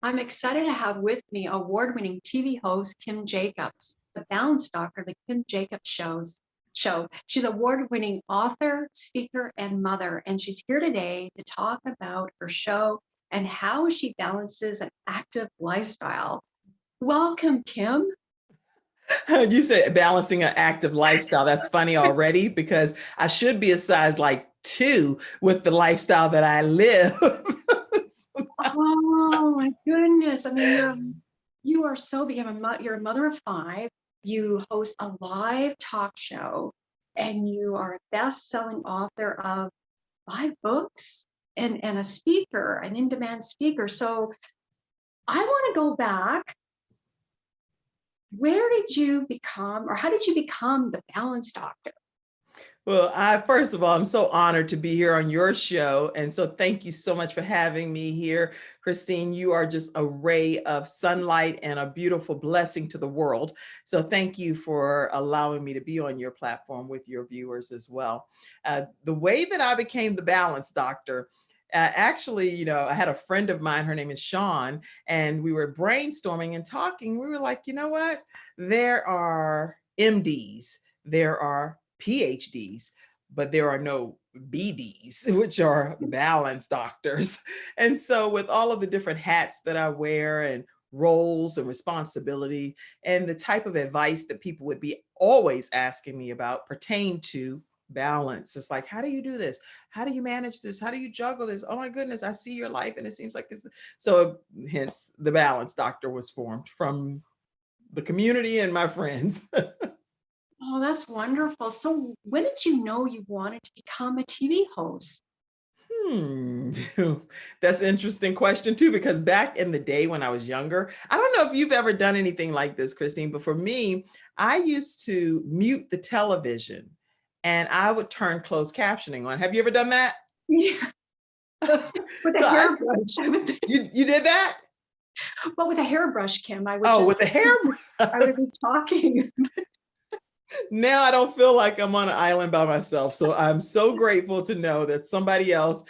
I'm excited to have with me award-winning TV host Kim Jacobs, the Balance Doctor, the Kim Jacobs show. She's award-winning author, speaker, and mother, and she's here today to talk about her show and how she balances an active lifestyle. Welcome, Kim. You said balancing an active lifestyle. That's funny already because I should be a size like 2 with the lifestyle that I live. Oh my goodness! I mean, you are so big. You're a mother of 5. You host a live talk show, and you are a best-selling author of 5 books and a speaker, an in-demand speaker. So I want to go back. Where did you become, or how did you become the Balance Doctor? Well, first of all, I'm so honored to be here on your show. And so thank you so much for having me here. Christine, you are just a ray of sunlight and a beautiful blessing to the world. So thank you for allowing me to be on your platform with your viewers as well. The way that I became the Balance Doctor, actually, I had a friend of mine, her name is Sean, and we were brainstorming and talking. We were like, you know what? There are MDs, there are PhDs, but there are no BDs, which are balance doctors. And so with all of the different hats that I wear and roles and responsibility and the type of advice that people would be always asking me about pertain to balance. It's like, how do you do this? How do you manage this? How do you juggle this? Oh my goodness, I see your life and it seems like this. So hence the Balance Doctor was formed from the community and my friends. Oh, that's wonderful. So when did you know you wanted to become a TV host? That's an interesting question too, because back in the day when I was younger, I don't know if you've ever done anything like this, Christine, but for me, I used to mute the television and I would turn closed captioning on. Have you ever done that? Yeah, with a So hairbrush. you did that? Well, with a hairbrush, Kim, I would Oh, just, with the hair. I would be talking. Now I don't feel like I'm on an island by myself. So I'm so grateful to know that somebody else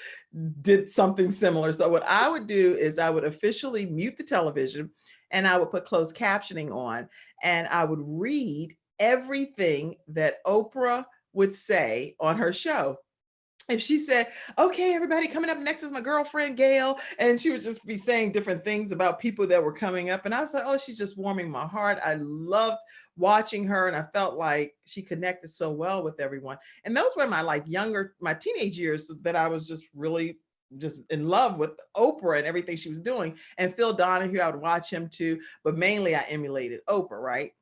did something similar. So what I would do is I would officially mute the television and I would put closed captioning on and I would read everything that Oprah would say on her show. If she said, okay, everybody, coming up next is my girlfriend, Gail. And she would just be saying different things about people that were coming up. And I was like, oh, she's just warming my heart. I loved watching her. And I felt like she connected so well with everyone. And those were my teenage years that I was just really just in love with Oprah and everything she was doing. And Phil Donahue, I would watch him too, but mainly I emulated Oprah, right?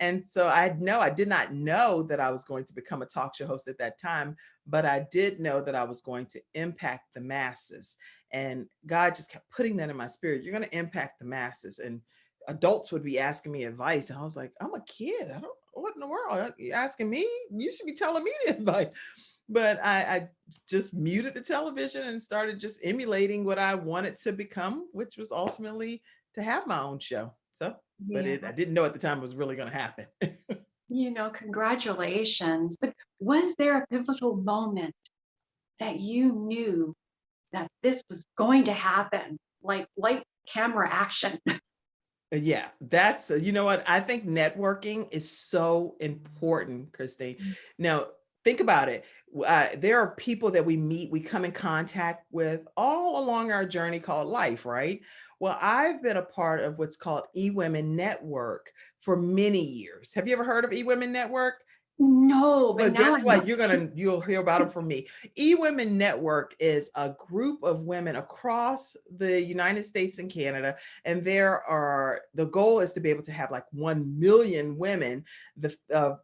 And so I did not know that I was going to become a talk show host at that time, but I did know that I was going to impact the masses. And God just kept putting that in my spirit. You're going to impact the masses. And adults would be asking me advice. And I was like, I'm a kid. What in the world? You're asking me? You should be telling me the advice. But I just muted the television and started just emulating what I wanted to become, which was ultimately to have my own show. So, but Yeah, I didn't know at the time it was really going to happen. congratulations. But was there a pivotal moment that you knew that this was going to happen, like light camera action? Yeah, that's, you know what? I think networking is so important, Christine. Now, think about it. There are people that we meet, we come in contact with all along our journey called life, right? Well, I've been a part of what's called eWomen Network for many years. Have you ever heard of eWomen Network? No, but Well, now I guess know. what? You'll hear about them from me. eWomen Network is a group of women across the United States and Canada. And the goal is to be able to have like 1 million women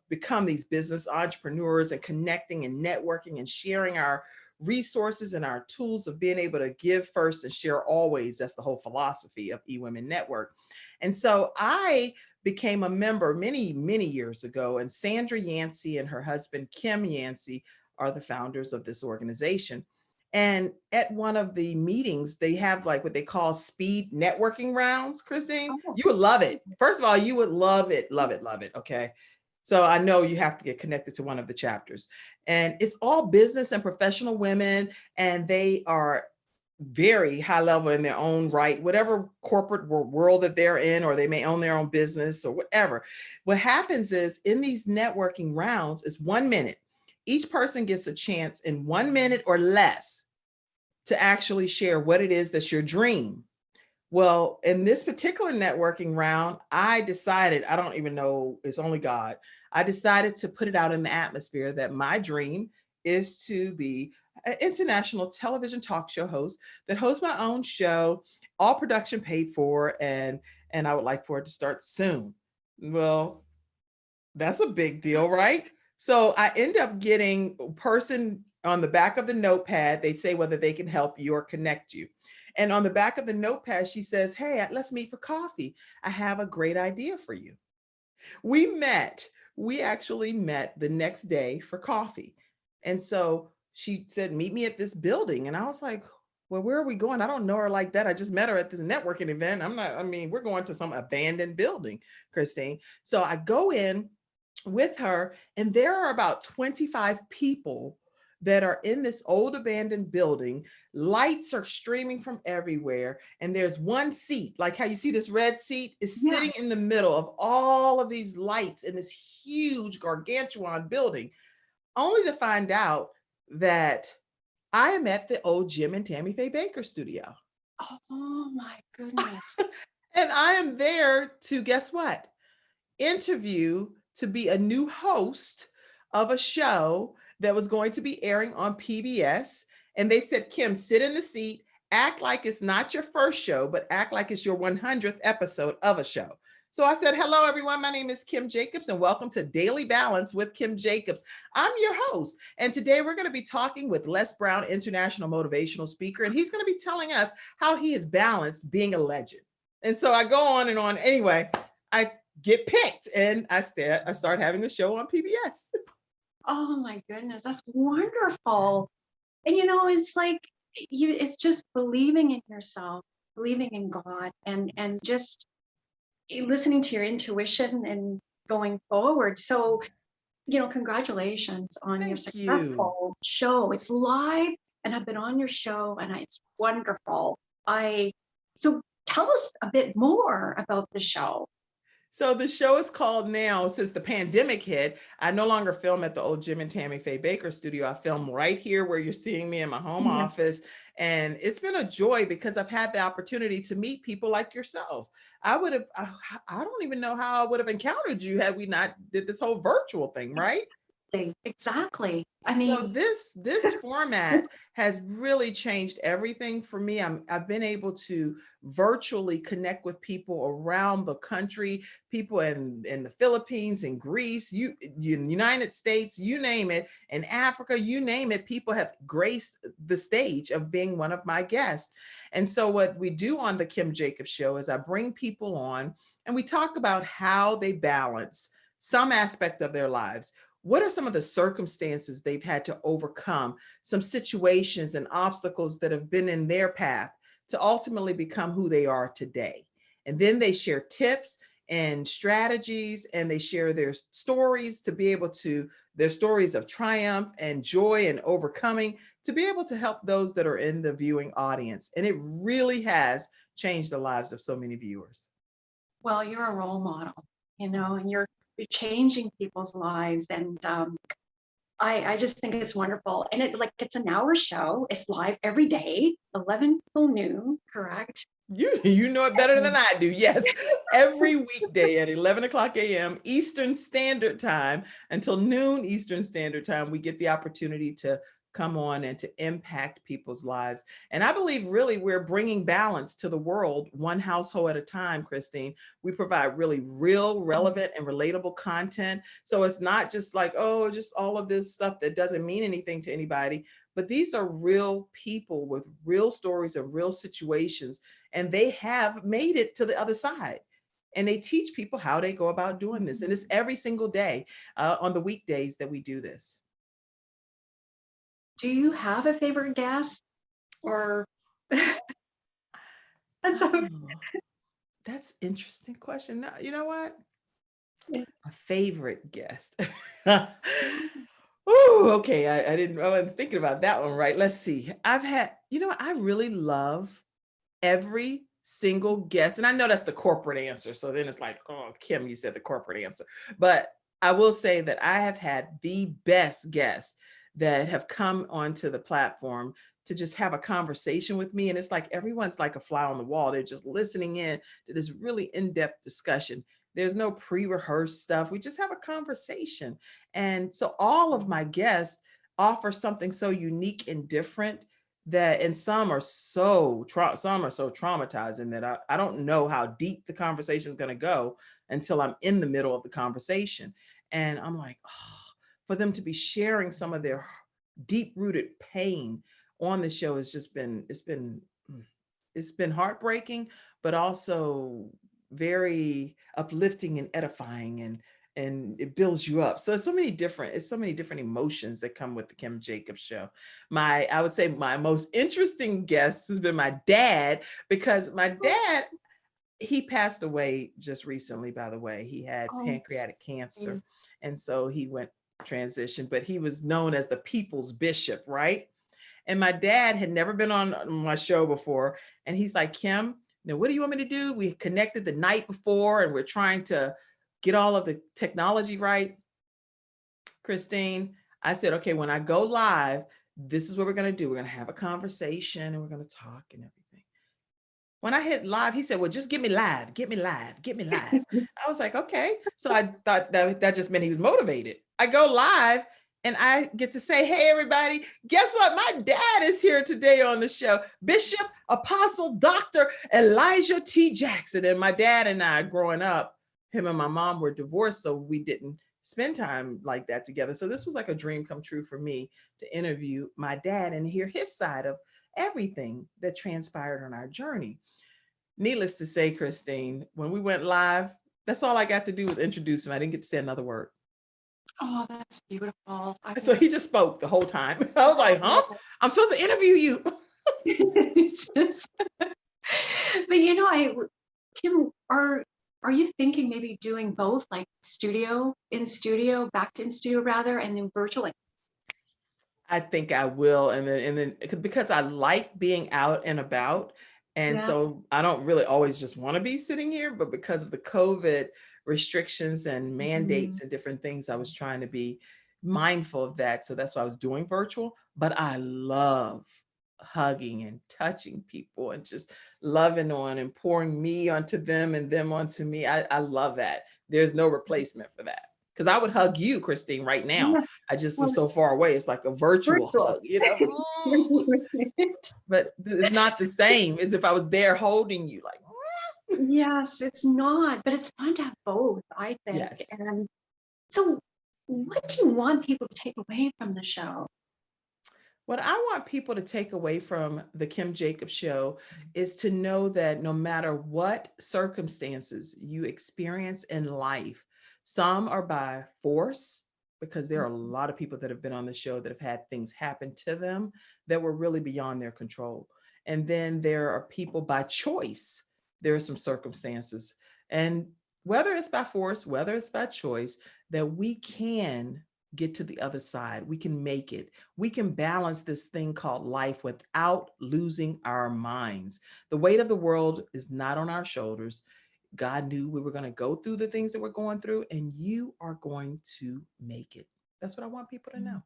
become these business entrepreneurs and connecting and networking and sharing our resources and our tools of being able to give first and share always. That's the whole philosophy of eWomen Network. And so I became a member many, many years ago. And Sandra Yancey and her husband, Kim Yancey, are the founders of this organization. And at one of the meetings, they have like what they call speed networking rounds, Christine. Oh, You would love it. First of all, you would love it, love it, love it. Okay. So I know you have to get connected to one of the chapters. And it's all business and professional women. And they are very high level in their own right, whatever corporate world that they're in, or they may own their own business or whatever. What happens is in these networking rounds is 1 minute. Each person gets a chance in 1 minute or less to actually share what it is that's your dream. Well, in this particular networking round, I decided, I don't even know, it's only God. I decided to put it out in the atmosphere that my dream is to be an international television talk show host that hosts my own show, all production paid for, and I would like for it to start soon. Well, that's a big deal, right? So I end up getting a person on the back of the notepad. They say whether they can help you or connect you. And on the back of the notepad, she says, "Hey, let's meet for coffee. I have a great idea for you." We met. We actually met the next day for coffee. And so she said, "Meet me at this building." And I was like, "Well, where are we going? I don't know her like that. I just met her at this networking event. I mean, we're going to some abandoned building, Christine." So I go in with her, and there are about 25 people that are in this old abandoned building. Lights are streaming from everywhere, and there's one seat, like how you see this red seat, is Yeah. sitting in the middle of all of these lights in this huge gargantuan building, only to find out that I am at the old Jim and Tammy Faye Baker studio. Oh my goodness. And I am there to, guess what? Interview to be a new host of a show that was going to be airing on PBS. And they said, "Kim, sit in the seat, act like it's not your first show, but act like it's your 100th episode of a show." So I said, "Hello, everyone. My name is Kim Jacobs, and welcome to Daily Balance with Kim Jacobs. I'm your host. And today we're going to be talking with Les Brown, international motivational speaker, and he's going to be telling us how he has balanced being a legend." And so I go on and on. Anyway, I get picked, and I start having a show on PBS. Oh my goodness. That's wonderful. And it's like it's just believing in yourself, believing in God, and just listening to your intuition and going forward. So, congratulations on your Thank you. successful show. It's live, and I've been on your show, and it's wonderful. I So tell us a bit more about the show. So the show is called now, since the pandemic hit, I no longer film at the old Jim and Tammy Faye Baker studio. I film right here where you're seeing me in my home Yeah. office. And it's been a joy because I've had the opportunity to meet people like yourself. I don't even know how I would have encountered you had we not did this whole virtual thing, right? Exactly. I So mean, this format has really changed everything for me. I've been able to virtually connect with people around the country, people in the Philippines, in Greece, you in the United States, you name it, in Africa, you name it. People have graced the stage of being one of my guests. And so what we do on the Kim Jacobs Show is I bring people on and we talk about how they balance some aspect of their lives. What are some of the circumstances they've had to overcome, some situations and obstacles that have been in their path to ultimately become who they are today? And then they share tips and strategies, and they share their stories to be able to, their stories of triumph and joy and overcoming, to be able to help those that are in the viewing audience. And it really has changed the lives of so many viewers. well, you're a role model, and you're changing people's lives, and I just think it's wonderful. And it's an hour show. It's live every day, 11 till noon, correct? You know it better than I do. Yes, every weekday at 11 o'clock a.m. Eastern Standard Time until noon Eastern Standard Time, we get the opportunity to come on and to impact people's lives. And I believe really we're bringing balance to the world, one household at a time, Christine. We provide really real, relevant, and relatable content. So it's not just like, oh, just all of this stuff that doesn't mean anything to anybody. But these are real people with real stories and real situations, and they have made it to the other side. And they teach people how they go about doing this. And it's every single day on the weekdays that we do this. Do you have a favorite guest? Or that's so Oh, that's interesting question. No, you know what? A favorite guest. Oh, okay. I wasn't thinking about that one, right? Let's see. I've had, I really love every single guest. And I know that's the corporate answer. So then it's like, oh, Kim, you said the corporate answer. But I will say that I have had the best guests that have come onto the platform to just have a conversation with me. And it's like everyone's like a fly on the wall. They're just listening in to this really in-depth discussion. There's no pre-rehearsed stuff. We just have a conversation. And so all of my guests offer something so unique and different that, and some are so traumatizing that I don't know how deep the conversation is going to go until I'm in the middle of the conversation. And I'm like, oh, for them to be sharing some of their deep rooted pain on the show has just it's been heartbreaking, but also very uplifting and edifying, and it builds you up. So it's so many different emotions that come with the Kim Jacobs show. I would say my most interesting guest has been my dad, because my dad, he passed away just recently, by the way. He had Oh, pancreatic cancer. And so he went transition, but he was known as the people's bishop, right? And my dad had never been on my show before. And he's like, Kim, now what do you want me to do? We connected the night before and we're trying to get all of the technology right. Christine, I said, okay, when I go live, this is what we're going to do. We're going to have a conversation and we're going to talk and everything. When I hit live, he said, well, just get me live, get me live, get me live. I was like, okay. So I thought that just meant he was motivated. I go live and I get to say, hey, everybody, guess what? My dad is here today on the show. Bishop, Apostle, Dr. Elijah T. Jackson. And my dad and I, growing up, him and my mom were divorced, so we didn't spend time like that together. So this was like a dream come true for me to interview my dad and hear his side of everything that transpired on our journey. Needless to say, Christine, when we went live, that's all I got to do was introduce him. I didn't get to say another word. Oh, that's beautiful. So he just spoke the whole time. I was like, huh? I'm supposed to interview you. But Kim, are you thinking maybe doing both, like back to in studio rather, and then virtual? Like, I think I will. And then because I like being out and about. And yeah. so I don't really always just want to be sitting here, but because of the COVID restrictions and mandates and different things, I was trying to be mindful of that. So that's why I was doing virtual. But I love hugging and touching people and just loving on and pouring me onto them and them onto me. I love that. There's no replacement for that. Because I would hug you, Christine, right now. Yeah. I just am Well, so far away. It's like a virtual virtual. hug, but it's not the same as if I was there holding you like, Yes, it's not, but it's fun to have both, I think. yes. And so, what do you want people to take away from the show? What I want people to take away from the Kim Jacobs show is to know that no matter what circumstances you experience in life, some are by force, because there are a lot of people that have been on the show that have had things happen to them that were really beyond their control. And then there are people by choice. There are some circumstances. And whether it's by force, whether it's by choice, that we can get to the other side. We can make it. We can balance this thing called life without losing our minds. The weight of the world is not on our shoulders. God knew we were going to go through the things that we're going through, and you are going to make it. That's what I want people to know.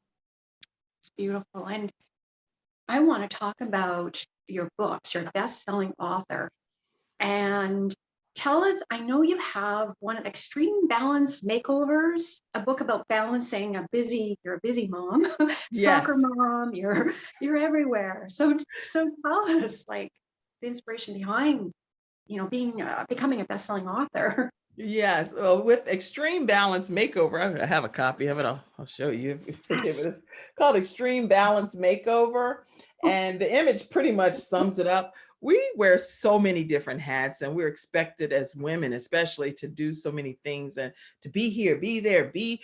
It's beautiful. And I want to talk about your books, your best-selling author. And tell us, I know you have one of Extreme Balance Makeovers, a book about balancing you're a busy mom, soccer Yes. mom, you're everywhere. So tell us, like, the inspiration behind, being becoming a best-selling author. Yes. Well, with Extreme Balance Makeover, I have a copy of it. I'll show you. Yes. It's called Extreme Balance Makeover. And the image pretty much sums it up. We wear so many different hats, and we're expected as women, especially, to do so many things and to be here, be there, be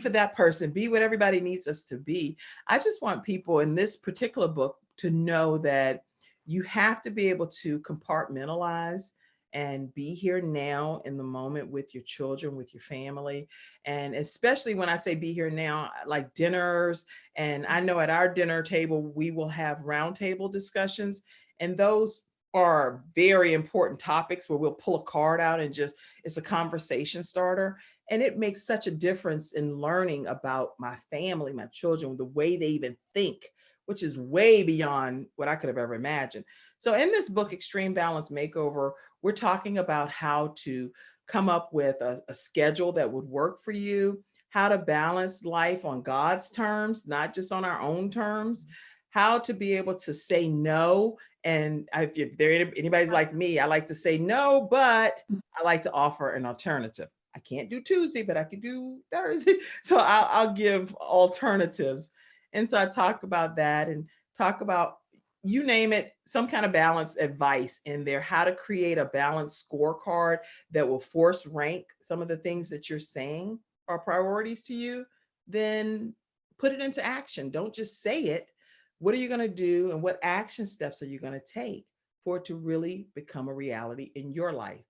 for that person, be what everybody needs us to be. I just want people in this particular book to know that you have to be able to compartmentalize and be here now in the moment with your children, with your family. And especially when I say be here now, like dinners. And I know at our dinner table, we will have roundtable discussions. And those are very important topics where we'll pull a card out and just, it's a conversation starter. And it makes such a difference in learning about my family, my children, the way they even think, which is way beyond what I could have ever imagined. So in this book, Extreme Balance Makeover, we're talking about how to come up with a schedule that would work for you, how to balance life on God's terms, not just on our own terms, how to be able to say no. And if anybody's like me, I like to say no, but I like to offer an alternative. I can't do Tuesday, but I can do Thursday. So I'll give alternatives. And so I talk about that and talk about, you name it, some kind of balance advice in there, how to create a balanced scorecard that will force rank some of the things that you're saying are priorities to you, then put it into action. Don't just say it. What are you going to do and what action steps are you going to take for it to really become a reality in your life?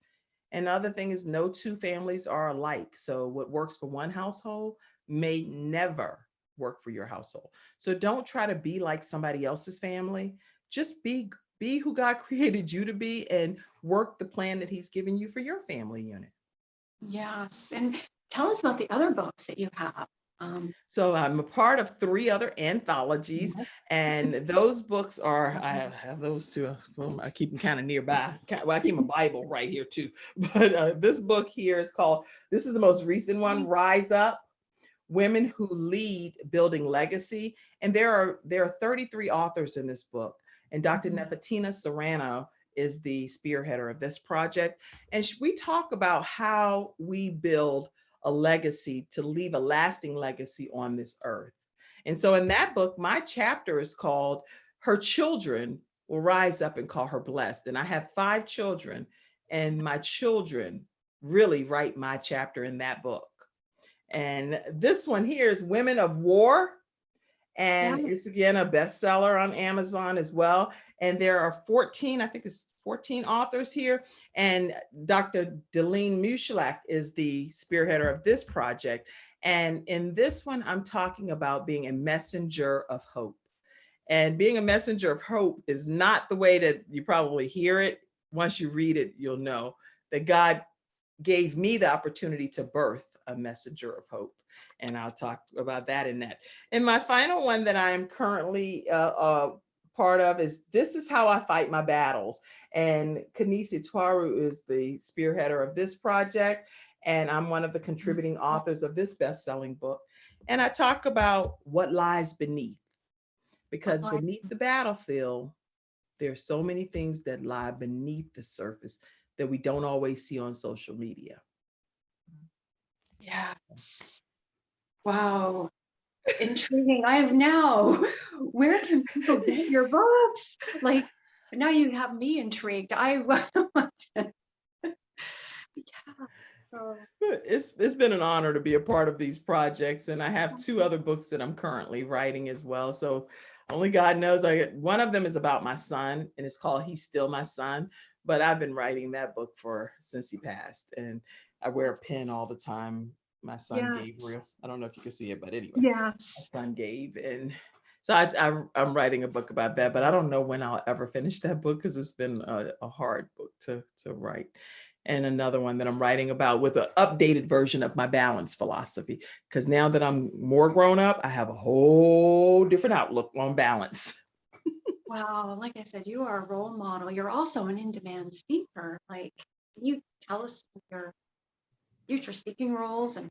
And the other thing is, no two families are alike. So what works for one household may never work for your household. So don't try to be like somebody else's family. Just be who God created you to be and work the plan that he's given you for your family unit. Yes. And tell us about the other books that you have. So I'm a part of 3 other anthologies, and those books are, I have those too. Well, I keep them kind of nearby. Well, I keep my Bible right here too. But this book here is called, this is the most recent one, Rise Up, Women Who Lead Building Legacy. And there are 33 authors in this book. And Dr. Nefertina Serrano is the spearheader of this project. And we talk about how we build a legacy to leave a lasting legacy on this earth. And so in that book, my chapter is called Her Children Will Rise Up and Call Her Blessed. And I have 5 children, and my children really write my chapter in that book. And this one here is Women of War. And it's again a bestseller on Amazon as well. And there are 14, I think it's 14 authors here. And Dr. Delene Mushlak is the spearheader of this project. And in this one, I'm talking about being a messenger of hope. And being a messenger of hope is not the way that you probably hear it. Once you read it, you'll know that God gave me the opportunity to birth a messenger of hope. And I'll talk about that in that. And my final one that I am currently part of is This Is How I Fight My Battles. And Kanisi Twaru is the spearheader of this project. And I'm one of the contributing authors of this best-selling book. And I talk about what lies beneath, because beneath the battlefield, there's so many things that lie beneath the surface that we don't always see on social media. Yes. Wow. Intriguing. I have now. Where can people get your books? Like, now you have me intrigued. I want to. Yeah. Oh. It's been an honor to be a part of these projects, and I have 2 other books that I'm currently writing as well. So only God knows. One of them is about my son, and it's called He's Still My Son. But I've been writing that book since he passed, and I wear a pin all the time. My son Gabriel. I don't know if you can see it, but anyway, my son Gabe, and so I'm writing a book about that. But I don't know when I'll ever finish that book, because it's been a hard book to write. And another one that I'm writing about with an updated version of my balance philosophy, because now that I'm more grown up, I have a whole different outlook on balance. Wow, like I said, you are a role model. You're also an in-demand speaker. Like, can you tell us your future speaking roles? And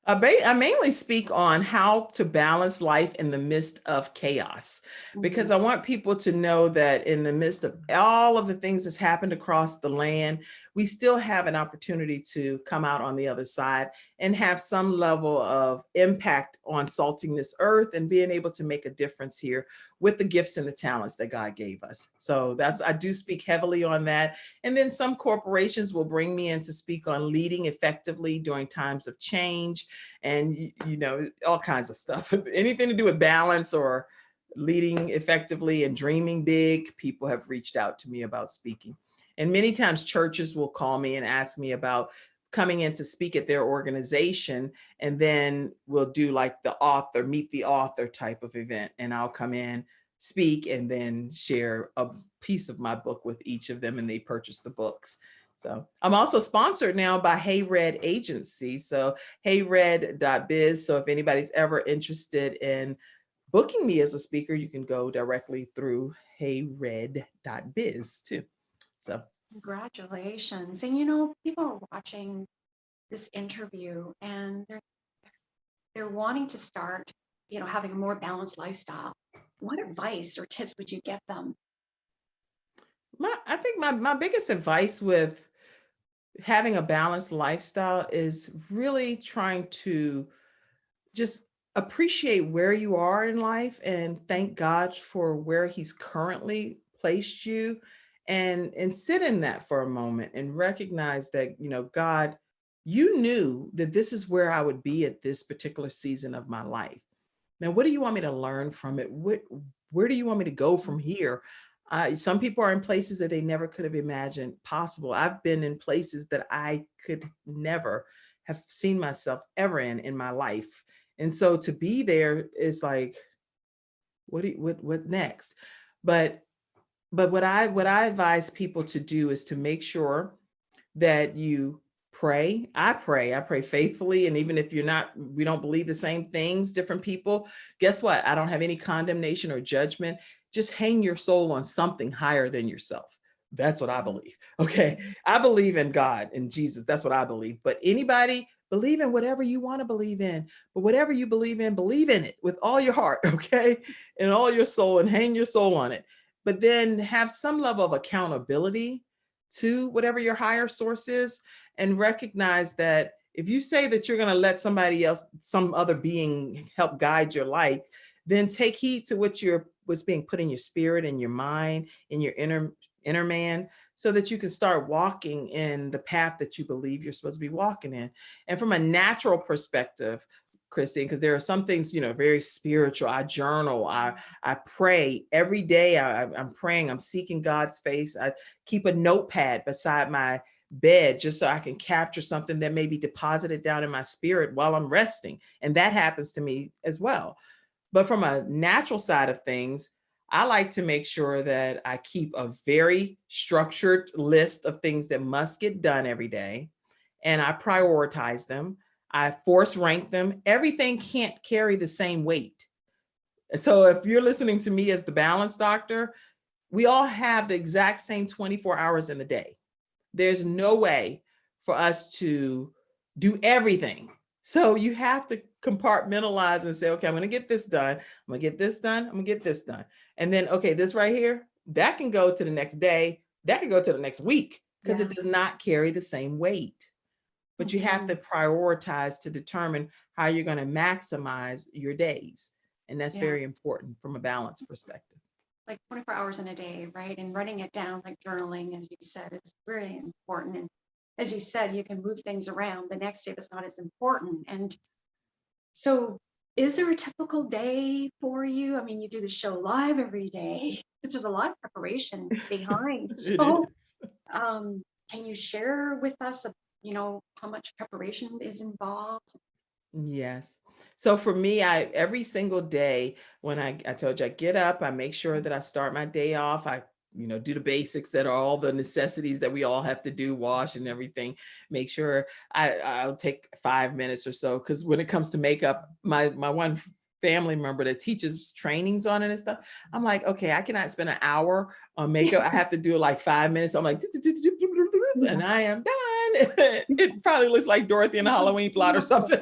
I mainly speak on how to balance life in the midst of chaos, because I want people to know that in the midst of all of the things that's happened across the land, we still have an opportunity to come out on the other side and have some level of impact on salting this earth and being able to make a difference here with the gifts and the talents that God gave us. So I do speak heavily on that. And then some corporations will bring me in to speak on leading effectively during times of change, and all kinds of stuff, anything to do with balance or leading effectively and dreaming big, people have reached out to me about speaking. And many times churches will call me and ask me about coming in to speak at their organization. And then we'll do like the author, meet the author type of event. And I'll come in, speak, and then share a piece of my book with each of them, and they purchase the books. So I'm also sponsored now by Hey Red Agency. So heyred.biz. So if anybody's ever interested in booking me as a speaker, you can go directly through heyred.biz too. So Congratulations. And people are watching this interview and they're wanting to start, having a more balanced lifestyle. What advice or tips would you give them? I think my biggest advice with having a balanced lifestyle is really trying to just appreciate where you are in life and thank God for where he's currently placed you, and sit in that for a moment and recognize that, God, you knew that this is where I would be at this particular season of my life. Now, what do you want me to learn from it? Where do you want me to go from here? Some people are in places that they never could have imagined possible. I've been in places that I could never have seen myself ever in my life. And so to be there is like, what next? But what I advise people to do is to make sure that you pray. I pray faithfully. And even if we don't believe the same things, different people, guess what? I don't have any condemnation or judgment. Just hang your soul on something higher than yourself. That's what I believe. Okay. I believe in God and Jesus. That's what I believe. But anybody, believe in whatever you want to believe in. But whatever you believe in it with all your heart. Okay. And all your soul, and hang your soul on it. But then have some level of accountability to whatever your higher source is, and recognize that if you say that you're going to let somebody else, some other being, help guide your life, then take heed to what's being put in your spirit and your mind, in your inner man, so that you can start walking in the path that you believe you're supposed to be walking in. And from a natural perspective, Christine, because there are some things, very spiritual. I journal, I pray every day. I'm praying, I'm seeking God's face. I keep a notepad beside my bed just so I can capture something that may be deposited down in my spirit while I'm resting. And that happens to me as well. But from a natural side of things, I like to make sure that I keep a very structured list of things that must get done every day, and I prioritize them. I force rank them. Everything can't carry the same weight. So if you're listening to me as the balance doctor, we all have the exact same 24 hours in the day. There's no way for us to do everything. So you have to compartmentalize and say, okay, I'm going to get this done. I'm going to get this done. I'm going to get this done. And then, okay, this right here, that can go to the next day. That can go to the next week, because it does not carry the same weight. But you have to prioritize to determine how you're going to maximize your days. And that's very important from a balance perspective. Like 24 hours in a day, right? And writing it down, like journaling, as you said, it's really important. And as you said, you can move things around. The next day if it's not as important. And so is there a typical day for you? I mean, you do the show live every day, but there's a lot of preparation behind. So can you share with us, how much preparation is involved? Yes. So for me, every single day when I told you I get up, I make sure that I start my day off. I, do the basics that are all the necessities that we all have to do, wash and everything. Make sure I'll take 5 minutes or so. Cause when it comes to makeup, my one family member that teaches trainings on it and stuff, I'm like, okay, I cannot spend an hour on makeup. I have to do like 5 minutes. I'm like, and I am done. It probably looks like Dorothy in a Halloween plot or something.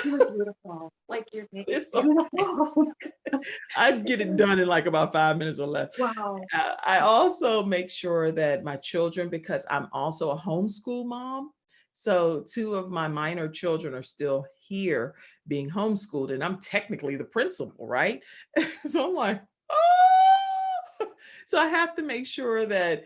You look beautiful. Like you're It's okay. I'd get it done in like about 5 minutes or less. Wow. I also make sure that my children, because I'm also a homeschool mom, so 2 of my minor children are still here being homeschooled, and I'm technically the principal, right? So I'm like, oh! So I have to make sure that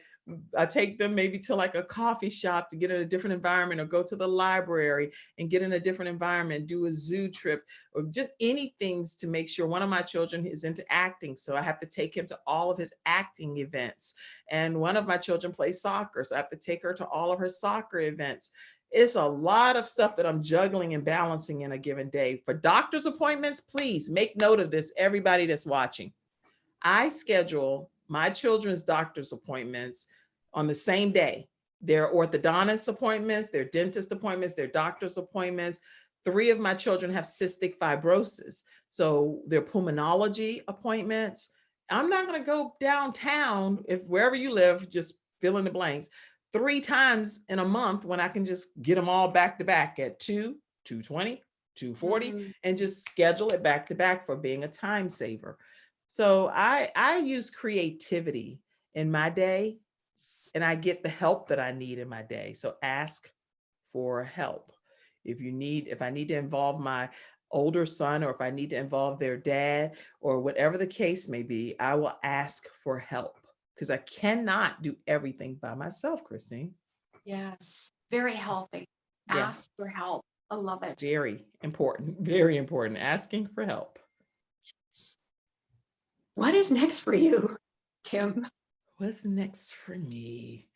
I take them maybe to like a coffee shop to get in a different environment, or go to the library and get in a different environment, do a zoo trip, or just anything to make sure. One of my children is into acting, so I have to take him to all of his acting events. And one of my children plays soccer, so I have to take her to all of her soccer events. It's a lot of stuff that I'm juggling and balancing in a given day. For doctor's appointments, please make note of this, everybody that's watching. I schedule my children's doctor's appointments on the same day. Their orthodontist appointments, their dentist appointments, their doctor's appointments. 3 of my children have cystic fibrosis, so their pulmonology appointments. I'm not going to go downtown, if wherever you live, just fill in the blanks, 3 times in a month, when I can just get them all back to back at 2, 2:20, 2:40, and just schedule it back to back for being a time saver. So I use creativity in my day, and I get the help that I need in my day. So ask for help. If I need to involve my older son, or if I need to involve their dad, or whatever the case may be, I will ask for help, because I cannot do everything by myself, Christine. Yes, very healthy. Yeah. Ask for help. I love it. Very important, very important. Asking for help. What is next for you, Kim? What's next for me?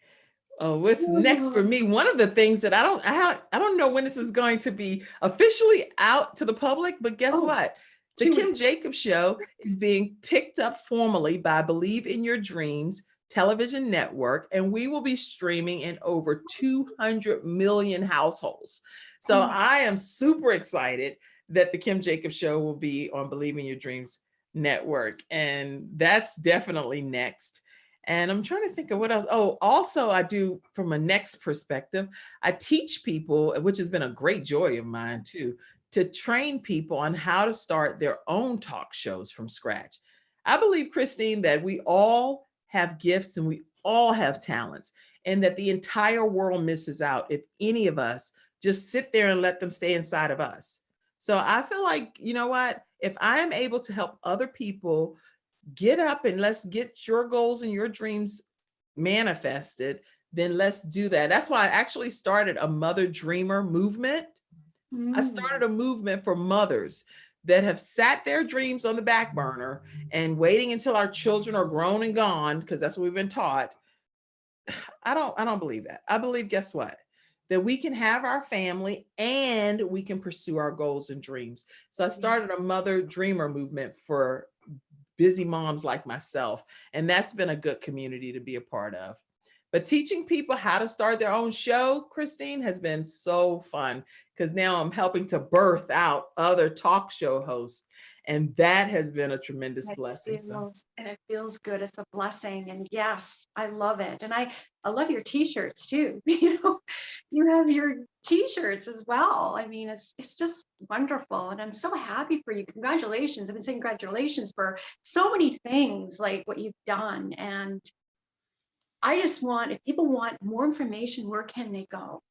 Oh, what's next for me? One of the things that I don't know when this is going to be officially out to the public, but guess what? The Kim Jacobs Show is being picked up formally by Believe in Your Dreams television network, and we will be streaming in over 200 million households. So I am super excited that the Kim Jacobs Show will be on Believe in Your Dreams network, and that's definitely next. And I'm trying to think of what else. Oh, also I do, from a next perspective, I teach people, which has been a great joy of mine too, to train people on how to start their own talk shows from scratch. I believe, Christine, that we all have gifts and we all have talents, and that the entire world misses out if any of us just sit there and let them stay inside of us. So I feel like, you know what, if I am able to help other people get up and let's get your goals and your dreams manifested, then let's do that. That's why I actually started a Mother Dreamer movement. I started a movement for mothers that have sat their dreams on the back burner and waiting until our children are grown and gone, because that's what we've been taught. I don't believe that. I believe, guess what? That we can have our family and we can pursue our goals and dreams. So I started a Mother Dreamer movement for busy moms like myself, and that's been a good community to be a part of. But teaching people how to start their own show, Christine, has been so fun, because now I'm helping to birth out other talk show hosts, and that has been a tremendous blessing. And it feels good. It's a blessing. And yes, I love it. And I love your t-shirts too. You know, you have your t-shirts as well. I mean, it's just wonderful. And I'm so happy for you. Congratulations. I've been saying congratulations for so many things, like what you've done. And I just want, if people want more information, where can they go?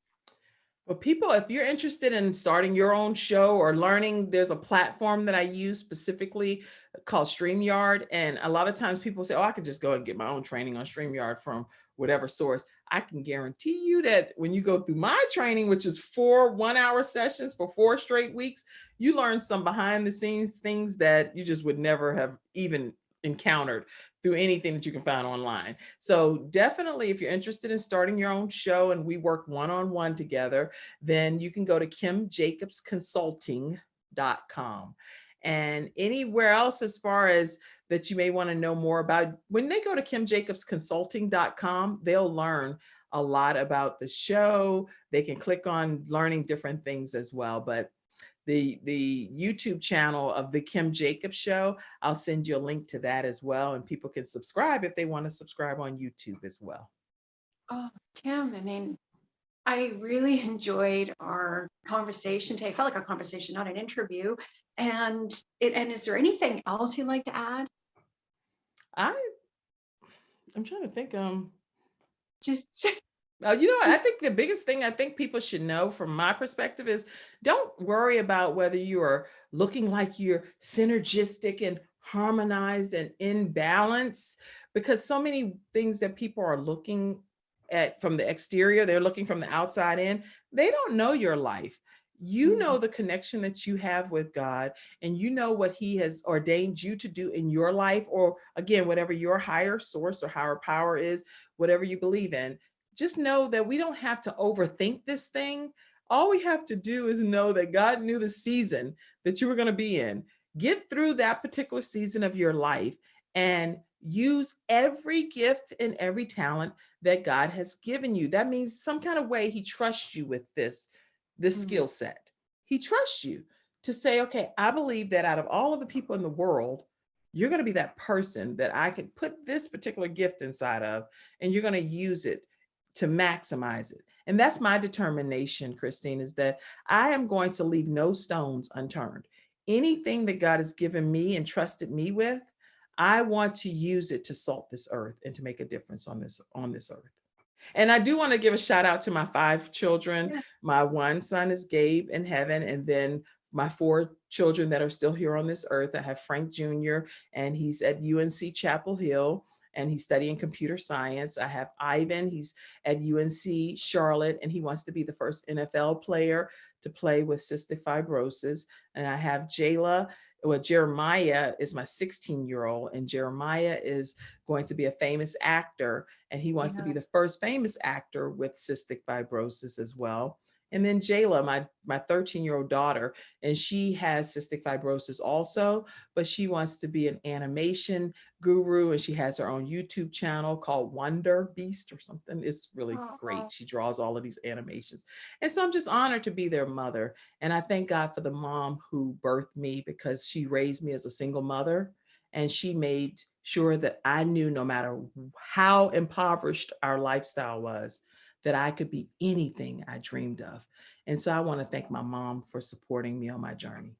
Well, people, if you're interested in starting your own show or learning, there's a platform that I use specifically called StreamYard. And a lot of times people say, oh, I could just go and get my own training on StreamYard from whatever source. I can guarantee you that when you go through my training, which is 4 one-hour sessions for 4 straight weeks, you learn some behind the scenes things that you just would never have even encountered through anything that you can find online. So definitely, if you're interested in starting your own show and we work one-on-one together, then you can go to kimjacobsconsulting.com. And anywhere else as far as that you may want to know more about, when they go to kimjacobsconsulting.com, they'll learn a lot about the show. They can click on learning different things as well. But the YouTube channel of the Kim Jacobs Show, I'll send you a link to that as well. And people can subscribe if they want to subscribe on YouTube as well. Oh, Kim, I mean, I really enjoyed our conversation today. It felt like a conversation, not an interview. And is there anything else you'd like to add? I'm trying to think. Just You know what? I think the biggest thing I think people should know from my perspective is, don't worry about whether you are looking like you're synergistic and harmonized and in balance, because so many things that people are looking at from the exterior, they're looking from the outside in, they don't know your life. You Mhm. know the connection that you have with God, and you know what He has ordained you to do in your life, or again, whatever your higher source or higher power is, whatever you believe in. Just know that we don't have to overthink this thing. All we have to do is know that God knew the season that you were going to be in. Get through that particular season of your life and use every gift and every talent that God has given you. That means some kind of way He trusts you with this Mhm. skill set. He trusts you to say, okay, I believe that out of all of the people in the world, you're going to be that person that I can put this particular gift inside of, and you're going to use it to maximize it. And that's my determination, Christine, is that I am going to leave no stones unturned. Anything that God has given me and trusted me with, I want to use it to salt this earth and to make a difference on this earth. And I do want to give a shout out to my 5 children. Yeah. My one son is Gabe in heaven, and then my 4 children that are still here on this earth. I have Frank Jr., and he's at UNC Chapel Hill, and he's studying computer science. I have Ivan, he's at UNC Charlotte, and he wants to be the first NFL player to play with cystic fibrosis. And I have Jayla, well, Jeremiah is my 16-year-old, and Jeremiah is going to be a famous actor, and he wants to be Yeah. the first famous actor with cystic fibrosis as well. And then Jayla, my 13-year-old daughter, and she has cystic fibrosis also, but she wants to be an animation guru, and she has her own YouTube channel called Wonder Beast or something. It's really Oh, great. She draws all of these animations. And so I'm just honored to be their mother. And I thank God for the mom who birthed me, because she raised me as a single mother, and she made sure that I knew no matter how impoverished our lifestyle was, that I could be anything I dreamed of. And so I want to thank my mom for supporting me on my journey.